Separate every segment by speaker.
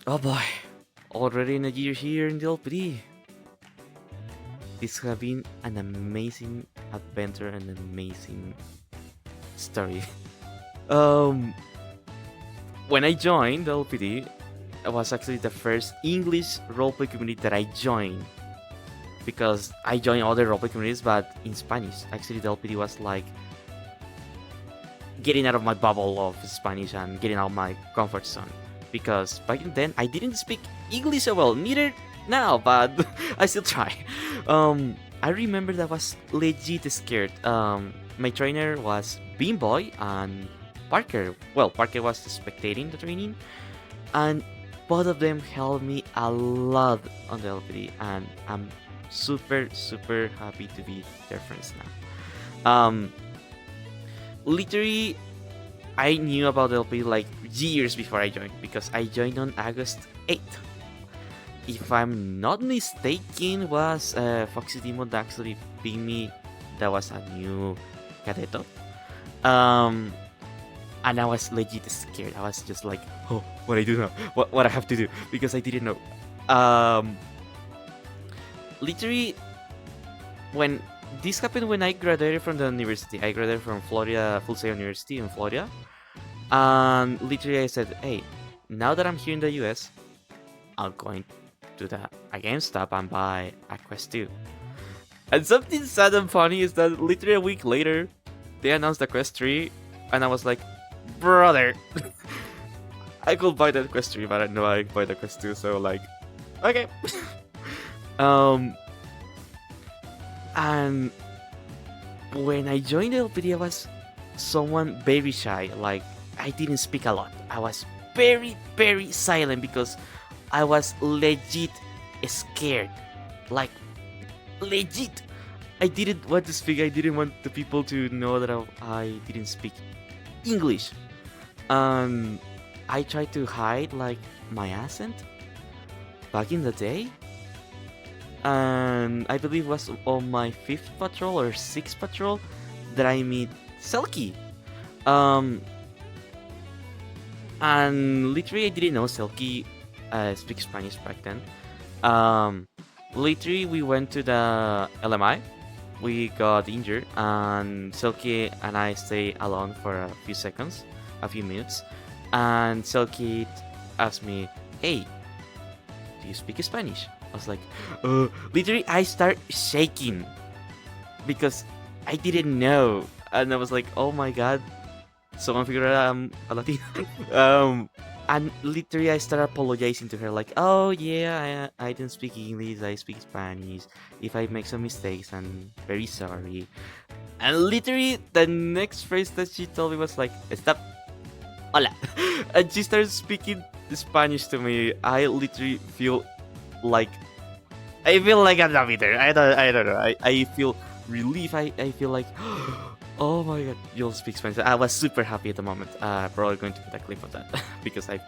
Speaker 1: Oh boy, already in a year here in the LPD. This has been an amazing adventure and an amazing story. Um, when I joined the LPD, it was actually the first English roleplay community that I joined because I joined other roleplay communities, but in Spanish. Actually, the LPD was like getting out of my bubble of Spanish and getting out of my comfort zone. Because back then I didn't speak English so well, neither now, but I still try. I remember that I was legit scared. My trainer was Beanboy and Parker. Well, Parker was spectating the training, and both of them helped me a lot on the LPD, and I'm super happy to be their friends now. Literally, I knew about LP like years before I joined because I joined on August 8th. If I'm not mistaken, was Foxy Demon that actually picked me. That was a new cadeto. Um, and I was legit scared. I was just like, oh, what I do now? What I have to do? Because I didn't know. Um, literally, when this happened when I graduated from the university. I graduated from Florida Full Sail University in Florida. And literally, I said, hey, now that I'm here in the US, I'm going to the GameStop and buy a Quest 2. And something sad and funny is that literally a week later, they announced the Quest 3, and I was like, brother, I could buy the Quest 3, but I know I buy the Quest 2, so like, okay. um, and when I joined the LPD, I was someone very shy. Like, I didn't speak a lot. I was very silent because I was legit scared. Like, legit. I didn't want to speak. I didn't want the people to know that I didn't speak English. I tried to hide like my accent back in the day. And I believe it was on my 5th patrol or 6th patrol that I meet Selkie. Um, and literally I didn't know Selkie speak Spanish back then. Literally we went to the LMI. We got injured, and Selkie and I stayed alone for a few seconds, a few minutes, and Selkie asked me, "Hey, do you speak Spanish?" I was like, literally I start shaking because I didn't know, and I was like, "Oh my god, someone figured out I'm a Latino." And literally I started apologizing to her, like, "Oh yeah, I didn't speak English, I speak Spanish. If I make some mistakes, I'm very sorry." And literally the next phrase that she told me was like, "Stop, hola," and she started speaking Spanish to me. I literally feel like I'm not bitter. I don't know. I feel relief. I feel like, oh my god, you'll speak Spanish. I was super happy at the moment. Probably going to put a clip of that because I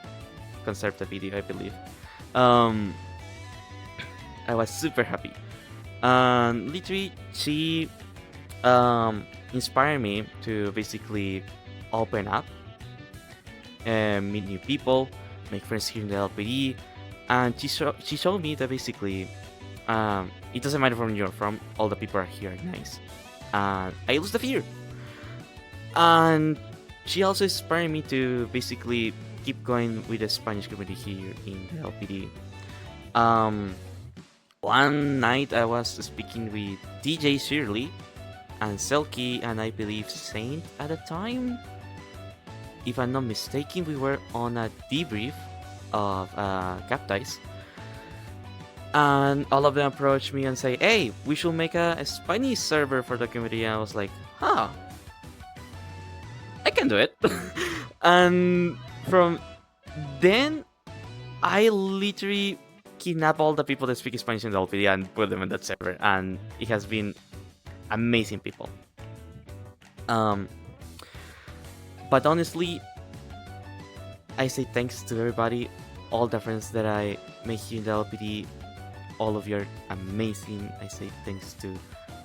Speaker 1: conserved the video, I believe. Um, I was super happy. Literally, she inspired me to basically open up and meet new people, make friends here in the LPD, and she showed me that basically it doesn't matter from you're from, all the people are here nice. And I lose the fear. And she also inspired me to basically keep going with the Spanish community here in the LPD. One night I was speaking with DJ Shirley and Selkie and I believe Saint at the time. If I'm not mistaken, we were on a debrief of Captize. And all of them approached me and say, "Hey, we should make a Spanish server for the community." And I was like, "Huh, I can do it." And from then, I literally kidnap all the people that speak Spanish in the LPD and put them in that server, and it has been amazing people. Um, but honestly, I say thanks to everybody, all the friends that I make here in the LPD. All of you are amazing. I say thanks to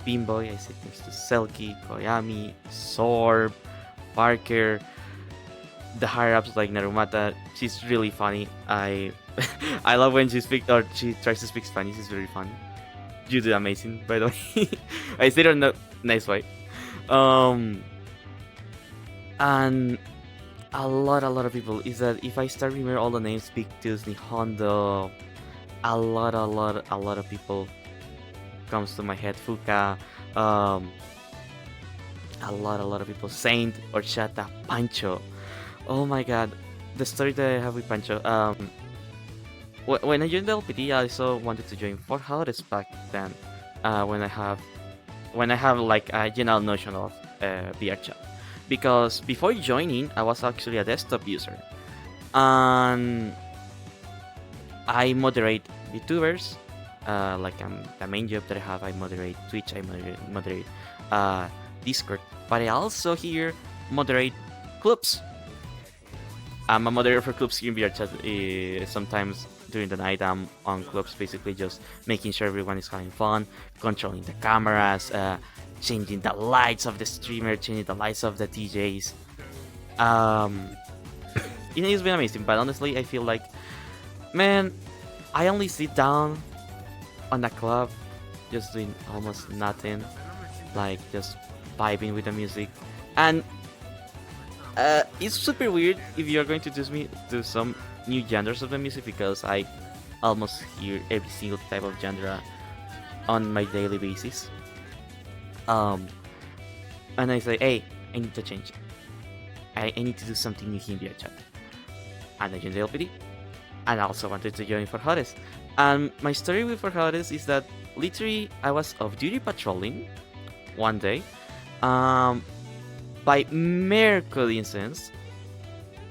Speaker 1: Beanboy. I say thanks to Selkie, Koyami, Sorb, Parker, the higher ups like Narumata. She's really funny. I I love when she speaks or she tries to speak Spanish. It's very fun. You do amazing, by the way. I said it in a nice way. Um, and a lot of people is that if I start remembering all the names, Big Disney, Hondo, a lot of people comes to my head. Fuka, um, a lot of people. Saint, Orchata, Pancho. Oh my god, the story that I have with Pancho. When I joined the LPD, I also wanted to join Fort Holidays back then. When I have like a general notion of VRChat, because before joining, I was actually a desktop user, and I moderate VTubers. The main job that I have, I moderate Twitch, I moderate Discord, but I also here moderate clubs. I'm a moderator for clubs here in VRChat. Sometimes during the night, I'm on clubs, basically just making sure everyone is having fun, controlling the cameras, changing the lights of the streamer, changing the lights of the DJs. It's been amazing, but honestly, I feel like, man, I only sit down on the club, just doing almost nothing, like just vibing with the music, and it's super weird if you're going to do some new genres of the music, because I almost hear every single type of genre on my daily basis. And I say, hey, I need to change. I need to do something new here in VRChat. And I joined the LPD, and I also wanted to join for Hades. And my story with for Hades is that literally I was off-duty patrolling one day. By mere coincidence,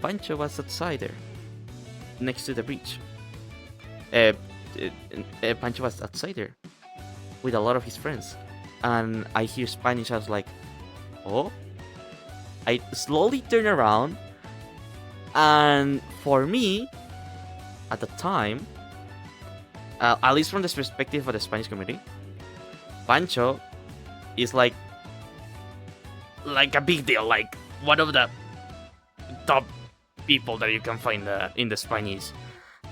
Speaker 1: Pancho was outside there, next to the bridge. Pancho was outside there with a lot of his friends, and I hear Spanish. I was like, oh. I slowly turn around, and for me, at the time, at least from the perspective of the Spanish community, Pancho is like a big deal, like one of the top people that you can find in the Spanish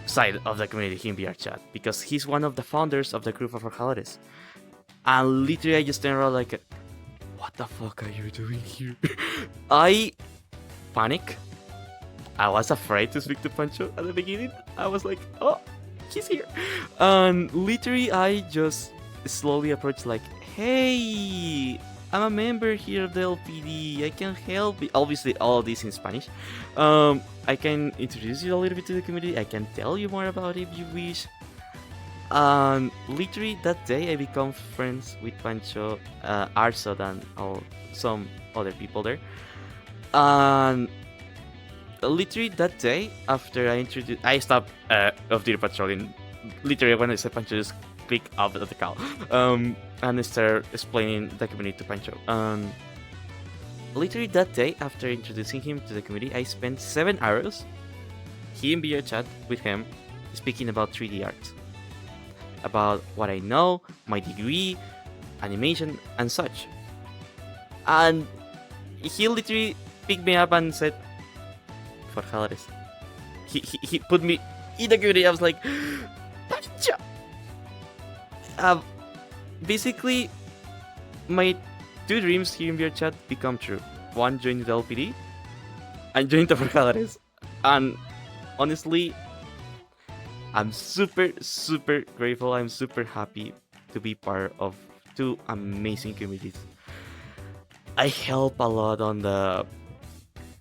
Speaker 1: side of the community here in VRChat, because he's one of the founders of the group of Holidays. And literally I just turned around like, what the fuck are you doing here? I panic. I was afraid to speak to Pancho at the beginning. I was like, oh, he's here. And literally I just slowly approached like, hey, I'm a member here of the LPD. I can help you. Obviously, all this in Spanish. I can introduce you a little bit to the community. I can tell you more about it if you wish. And literally that day, I become friends with Pancho, Arsod, and some other people there. And literally that day, after I stopped off-duty patrolling. Literally, when I said Pancho, just click up at the call. And start explaining the community to Pancho. Literally that day, after introducing him to the community, I spent 7 hours here in VRChat with him, speaking about 3D art, about what I know, my degree, animation, and such. And he literally picked me up and said, for holidays. He put me in the community. I was like, Pancho! Basically, my 2 dreams here in VRChat become true. One, joining the LPD, and joining the Forjadores. And honestly, I'm super, super grateful. I'm super happy to be part of 2 amazing communities. I help a lot on the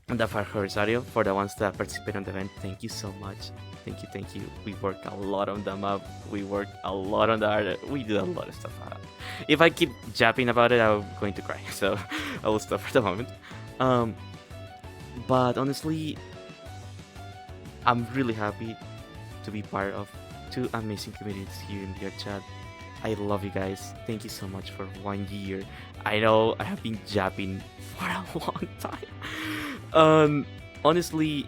Speaker 1: Farjorisario for the ones that participate on the event. Thank you so much. Thank you. We work a lot on the map. We work a lot on the art. We do a lot of stuff. If I keep japping about it, I'm going to cry. So I will stop for the moment. But honestly, I'm really happy to be part of 2 amazing communities here in VRChat. I love you guys. Thank you so much for 1 year. I know I have been japping for a long time. Honestly,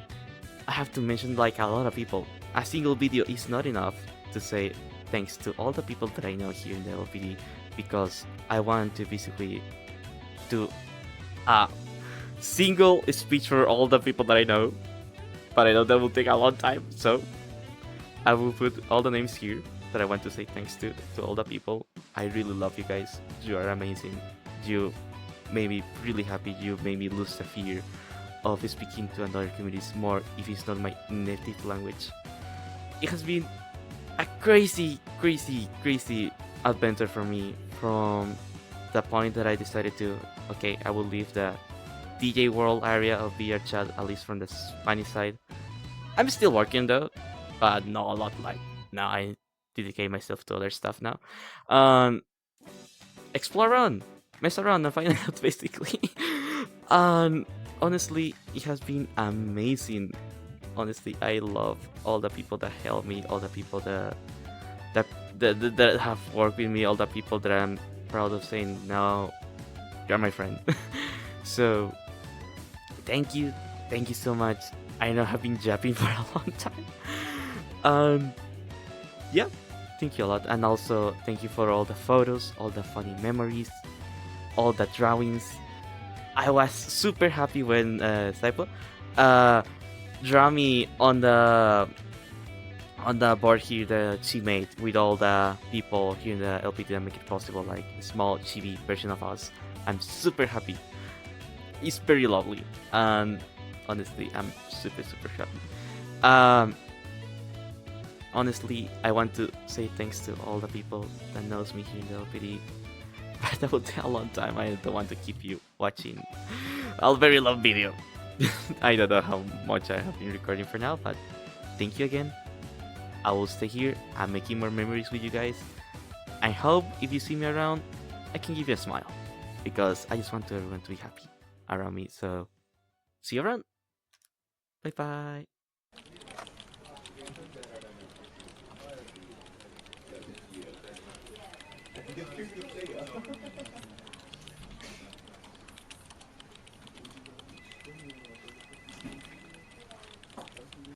Speaker 1: I have to mention, like a lot of people, a single video is not enough to say thanks to all the people that I know here in the LPD, because I want to basically do single speech for all the people that I know, but I know that will take a long time, so I will put all the names here that I want to say thanks to all the people. I really love you guys. You are amazing. You made me really happy. You made me lose the fear of speaking to another communities more if it's not my native language. It has been a crazy, crazy, crazy adventure for me from the point that I decided to, okay, I will leave the DJ world area of VR chat, at least from the Spanish side. I'm still working though, but not a lot. Like now, I dedicate myself to other stuff now. Um, explore around, mess around, and find out basically. And honestly, it has been amazing. Honestly, I love all the people that help me, all the people that that have worked with me, all the people that I'm proud of saying, no, you're my friend. So thank you so much. I know I've been japping for a long time. Um, yeah, thank you a lot, and also thank you for all the photos, all the funny memories, all the drawings. I was super happy when Saipo uh draw me on the board here that she made with all the people here in the LPT that make it possible, like a small chibi version of us. I'm super happy. It's very lovely, and honestly, I'm super super happy. Um, honestly, I want to say thanks to all the people that knows me here in the LPT. But that will take a long time. I don't want to keep you watching a very long video. I don't know how much I have been recording for now, but thank you again. I will stay here. I'm making more memories with you guys. I hope if you see me around, I can give you a smile because I just want everyone to be happy around me. So, see you around. Bye bye.